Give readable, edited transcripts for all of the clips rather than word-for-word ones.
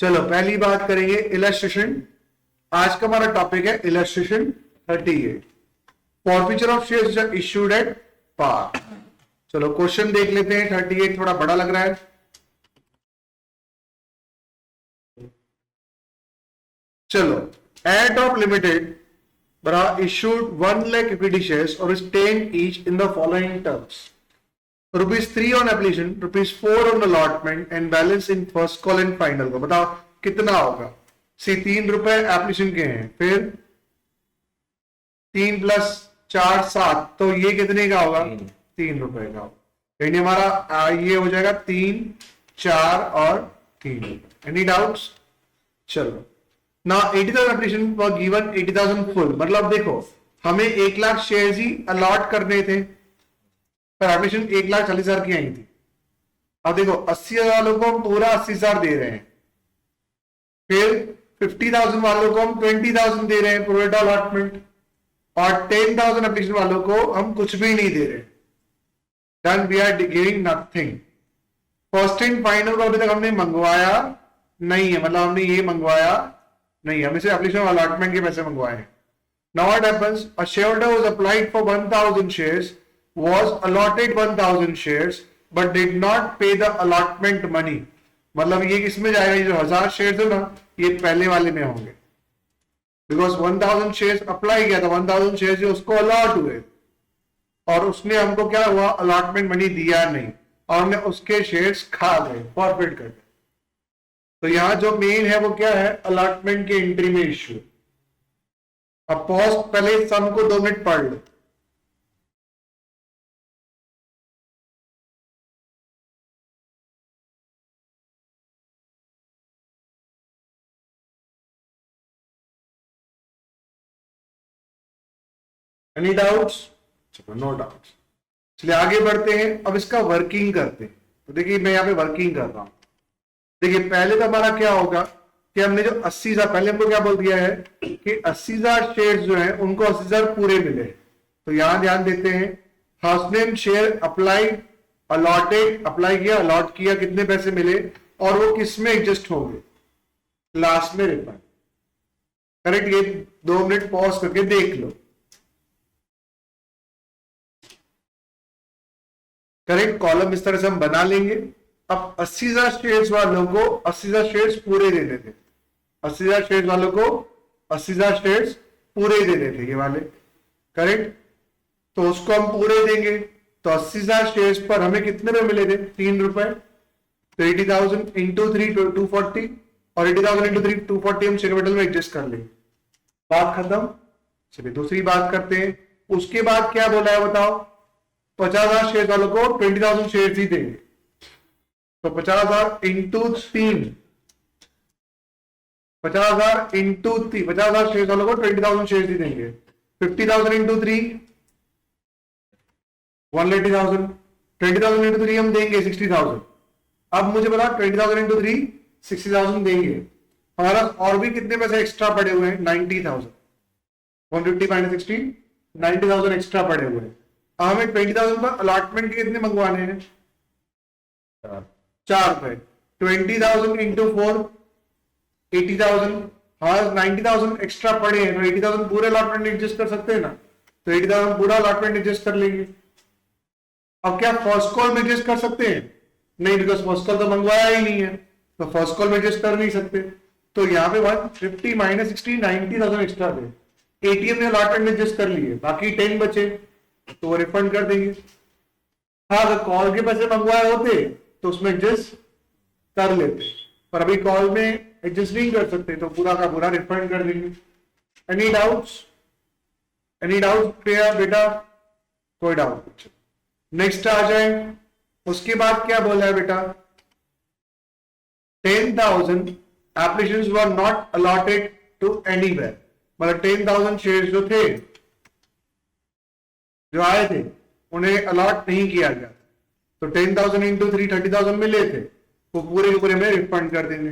चलो पहली बात करेंगे इलस्ट्रेशन। आज का हमारा टॉपिक है illustration 38, forfeiture of shares issued at par. चलो क्वेश्चन देख लेते हैं। 38 थोड़ा बड़ा लग रहा है। चलो, एयरड्रॉप लिमिटेड बड़ा इश्यूड 1 लाख इक्विटी शेयर्स और is 10 each in the following terms: ₹3 on application, ₹4 on allotment and balance in first call and final. को बताओ कितना होगा। ₹3 एप्लीकेशन के हैं, फिर 3 + 4 7, तो ये कितने का होगा? ₹3 का होगा। यानी हमारा ये हो जाएगा 3, 4 और ₹3। Any doubts? चलो ना, 80,000 एप्लीकेशन फॉर गिवन 80,000 फुल। मतलब देखो, हमें 1 लाख शेयर ही अलॉट करने थे, पर एप्लीकेशन 1,40,000 की आई थी। अब देखो 80,000 वालों को हम पूरा 80,000 दे रहे हैं, फिर 50,000 वालों को हम 20,000 दे रहे हैं प्रोरेटा अलॉटमेंट, और 10,000 एप्लीकेशन वालों को हम कुछ भी नहीं दे रहे। Then we are giving nothing. First and final को अभी तक हमने मंगवाया नहीं है, मतलब हमने ये मंगवाया नहीं, हमने सिर्फ एप्लीकेशन अलॉटमेंट के पैसे मंगवाए हैं। Now what happens, a shareholder was applied for 1,000 shares, was allotted 1,000 shares but did not pay the allotment money। मतलब ये किसमें जाएगा? ये जो 1000 शेयर्स है ना, ये पहले वाले में होंगे, बिकॉज 1,000 शेयर्स अप्लाई किया था, 1,000 शेयर्स जो उसको अलॉट हुए, और उसने हमको क्या हुआ? अलॉटमेंट मनी दिया नहीं, और हमने उसके शेयर्स खा गए, फॉरफिट कर गए। तो यहां जो मेन है वो क्या है? अलॉटमेंट के एंट्री में इश्यू। अब पॉज, पहले सम को 2 मिनट पढ़ लो। Any doubts? चलो, नो डाउट्स। चलिए आगे बढ़ते हैं, अब इसका वर्किंग करते हैं। तो देखिए मैं यहाँ पे वर्किंग कर रहा हूं। देखिए पहले तो हमारा क्या होगा कि हमने जो 80,000, पहले हमको क्या बोल दिया है कि 80,000 शेयर जो है उनको 80,000 पूरे मिले। तो यहां ध्यान देते हैं, हाउसनेम शेयर अप्लाइड, अलॉटेड, अप्लाई किया, अलॉट किया, कितने पैसे मिले, और वो किस में एडजस्ट होंगे? लास्ट में रिफंड। करेक्ट? ये 2 मिनट पॉज करके देख लो। करेक्ट? कॉलम इस तरह से हम बना लेंगे। अब 80,000 शेयर्स वालों को 80,000 शेयर्स पूरे देने थे, 80,000 शेयर्स वालों को 80,000 शेयर्स पूरे देने थे, ये वाले। करेक्ट? तो उसको हम पूरे देंगे, तो 80,000 शेयर्स पर हमें कितने में मिले थे? ₹3। तो 80,000 इंटू 3 240, और 80,000 इंटू 3 240 हम शेयर कैपिटल में एडजस्ट कर लेंगे। बात खत्म। चलिए दूसरी बात करते हैं। उसके बाद क्या बोला है बताओ? 50,000 शेयर वालों को 20,000 शेयर ही देंगे। तो 50,000 इंटू 3, 50,000 इंटू 3, 50,000 शेयर वालों को 20,000 शेयर ही देंगे। 50,000 इंटू 3 180,000, 20,000 इंटू 3 हम देंगे 60,000। अब मुझे बता, 20,000 इंटू 3 60,000 देंगे। हमारा और भी कितने पैसे एक्स्ट्रा पड़े हुए हैं? 90,000। 150 माइनस 60, 90,000 एक्स्ट्रा पड़े हुए हैं। हमें 20,000 पर अलॉटमेंट के कितने मंगवाने हैं? ₹4। 20,000 इंटू 4 80,000। हाँ, 90,000 एक्स्ट्रा पड़े हैं, तो 80,000 पूरे अलॉटमेंट एडजस्ट कर सकते हैं ना, तो 80,000 पूरा अलॉटमेंट एडजस्ट कर लेंगे। अब क्या फर्स्ट कॉल में एडजस्ट कर सकते हैं? नहीं, बिकॉज फर्स्ट कॉल तो मंगवाया ही नहीं है, तो फर्स्ट कॉल में एडजस्ट कर नहीं सकते। तो यहाँ पे 150 माइनस 60, 90,000 एक्स्ट्रा थे। एटीएम ने अलॉटमेंट एडजस्ट कर लिए, बाकी 10 बचे, तो वो रिफंड कर देंगे। हाँ, अगर कॉल के पैसे मंगवाए होते तो उसमें एडजस्ट कर लेते, पर अभी कॉल में एडजस्ट नहीं कर सकते, तो पूरा का पूरा रिफंड कर देंगे। Any doubts? Any doubt clear बेटा? कोई डाउट? नेक्स्ट आ जाए। उसके बाद क्या बोला है बेटा? 10,000 applications were not allotted to anywhere. मतलब 10,000 शेयर्स जो थे, जो आए थे, उन्हें अलॉट नहीं किया गया। तो 10,000 इंटू 3 30,000 मिले थे, वो पूरे के पूरे में रिफंड कर देंगे।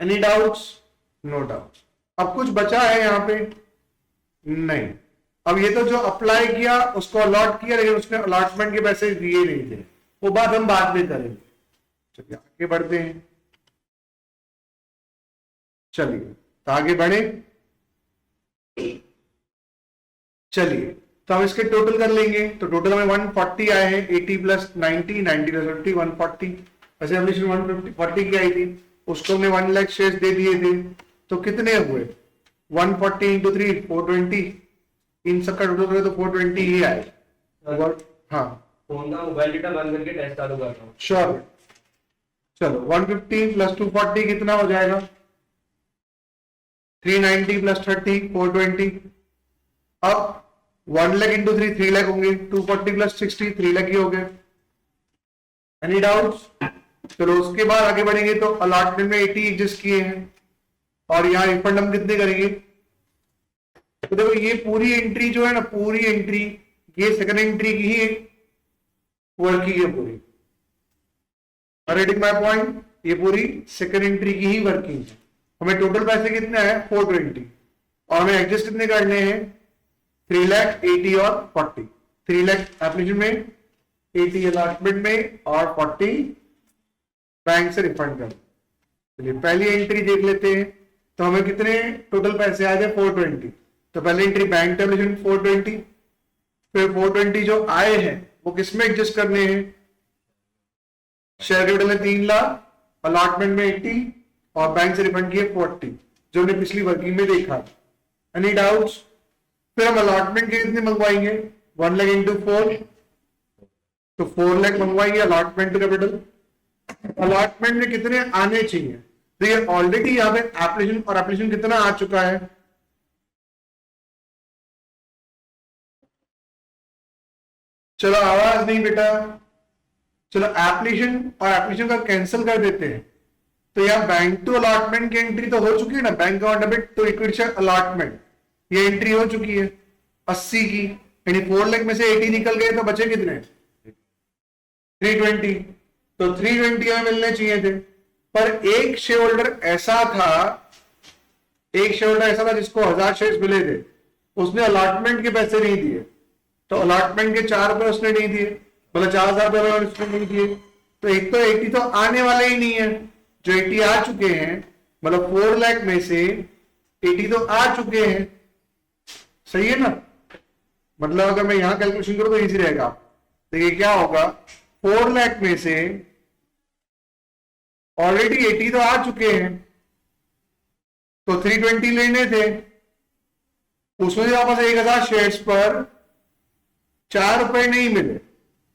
Any doubts? No doubts. अब कुछ बचा है यहाँ पे? नहीं। अब ये तो जो अप्लाई किया उसको अलॉट किया, लेकिन उसने अलॉटमेंट के पैसे दिए नहीं थे, वो बात हम बाद में करेंगे। चलिए आगे बढ़ते हैं। चलिए तो आगे बढ़े। चलिए तो हम इसके टोटल कर लेंगे। तो टोटल हमें 140 आए हैं, 80 प्लस 90, 90 प्लस 50, 140। वैसे हमने 140 की आई थी, उसको हमने 1 लाख शेयर्स दे दिए थे। तो कितने हुए? 140 इंटू 3 420। इन सबका टोटल करें तो 420 ही आए। हाँ फोन का मोबाइल डेटा बंद करके टेस्ट चालू कर रहा हूँ। श्योर। चलो 150 प्लस 240 कितना हो जाएगा? 390 प्लस 30 420। अब 1 लाख इंटू 3 लाख होंगे। 240 प्लस 60 3 लाख ही हो गए। Any doubts? चलो उसके बाद आगे बढ़ेंगे तो अलॉटमेंट में 80 एडजस्ट किए हैं और यहाँ रिफंड हम कितने करेंगे? तो देखो ये पूरी एंट्री जो है ना, पूरी एंट्री ये सेकंड एंट्री की ही वर्किंग है पूरी। माय पॉइंट, ये पूरी सेकंड एंट्री की ही वर्किंग है। हमें टोटल पैसे कितने हैं? 420 और हमें एडजस्ट कितने करने हैं? 3 लाख 80 और 40। 3 लाख एप्लीकेशन में, 80 अलॉटमेंट में और 40 बैंक से रिफंड कर। चलिए पहली एंट्री देख लेते हैं। तो हमें कितने टोटल पैसे आ जाए? 420। तो पहली एंट्री बैंक एप्लीकेशन 420, फिर 420 जो आए हैं वो किसमें एडजस्ट करने हैं? शेयर कैपिटल में 3 लाख, अलॉटमेंट में 80 और बैंक से रिफंड किए 40, जो हमने पिछली वर्किंग में देखा। Any doubts? फिर हम अलॉटमेंट के कितने मंगवाएंगे? 1 लाख इंटू 4, तो 4 लाख मंगवाएंगे अलॉटमेंट टू कैपिटल। अलॉटमेंट में कितने आने चाहिए? तो ये ऑलरेडी यहाँ पे एप्लीकेशन, और एप्लीकेशन कितना आ चुका है? चलो आवाज नहीं बेटा। चलो एप्लीकेशन और एप्लीकेशन का कैंसिल कर देते हैं। तो यहाँ बैंक टू अलॉटमेंट की एंट्री तो हो चुकी है ना, bank account debit to equity share allotment, ये एंट्री हो चुकी है 80 की। यानी 4 लाख में से 80 निकल गए तो बचे कितने? 320। तो 320 हमें मिलने चाहिए थे। पर एक शेयर होल्डर ऐसा था जिसको 1000 शेयर मिले थे, उसने अलॉटमेंट के पैसे नहीं दिए। तो अलॉटमेंट के 4 रुपए उसने नहीं दिए, मतलब 4000 रुपए उसने नहीं दिए। तो एक तो 80 तो आने वाले ही नहीं है। जो 80 आ चुके हैं, मतलब 4 लाख में से 80 तो आ चुके हैं। सही है ना? मतलब अगर मैं यहां कैलकुलेशन करूं तो इजी रहेगा। तो ये क्या होगा? 4 लाख में से ऑलरेडी 80 तो आ चुके हैं, तो 320 लेने थे। उसमें से वापस 1000 शेयर्स पर 4 रुपए नहीं मिले,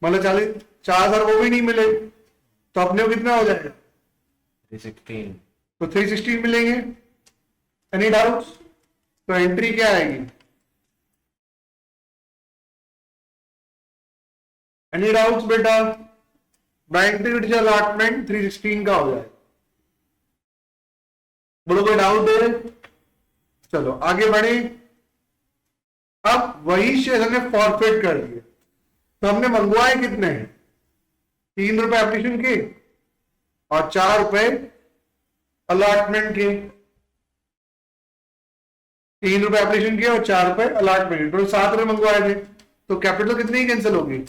मतलब 4000 वो भी नहीं मिले। तो अपने को कितना हो जाएगा? 316। तो 316 मिलेंगे। Any doubts? तो एंट्री क्या आएगी? एनी डाउट्स बेटा? बैंक टू अलॉटमेंट 316 का हो जाए। बोलो कोई डाउट है? चलो आगे बढ़े। अब वही शेयर हमने फॉरफिट कर दिए। तो हमने मंगवाए कितने हैं? 3 रुपए एप्लीकेशन के और 4 रुपए अलॉटमेंट के। 3 रुपए एप्लीकेशन के और 4 रुपए अलॉटमेंट के, टोटल 7 रुपए मंगवाए थे। तो कैपिटल कितनी ही कैंसिल होगी?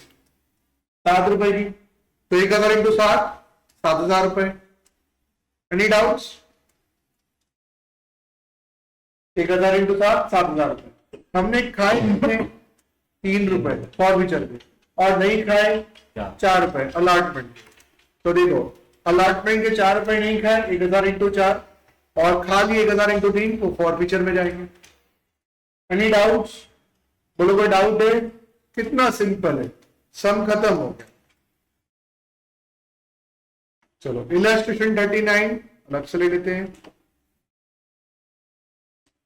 7 रुपए की। तो 1000 इंटू 7, 7000 रुपए। Any doubts? 1000 इंटू 7, 7000 रुपए। हमने खाए कितने? 3 रुपए फॉरफिचर के, और नहीं खाए 4 रुपए अलॉटमेंट। तो देखो अलॉटमेंट के 4 रुपए नहीं खाए, 1000 इंटू 4, और खा लिए 1000 इंटू 3, वो फॉरफिचर में जाएंगे। Any doubts? बोलो कोई डाउट है? कितना सिंपल है, सम खत्म हो गया। चलो इलस्ट्रेशन 39 अलग से ले लेते हैं।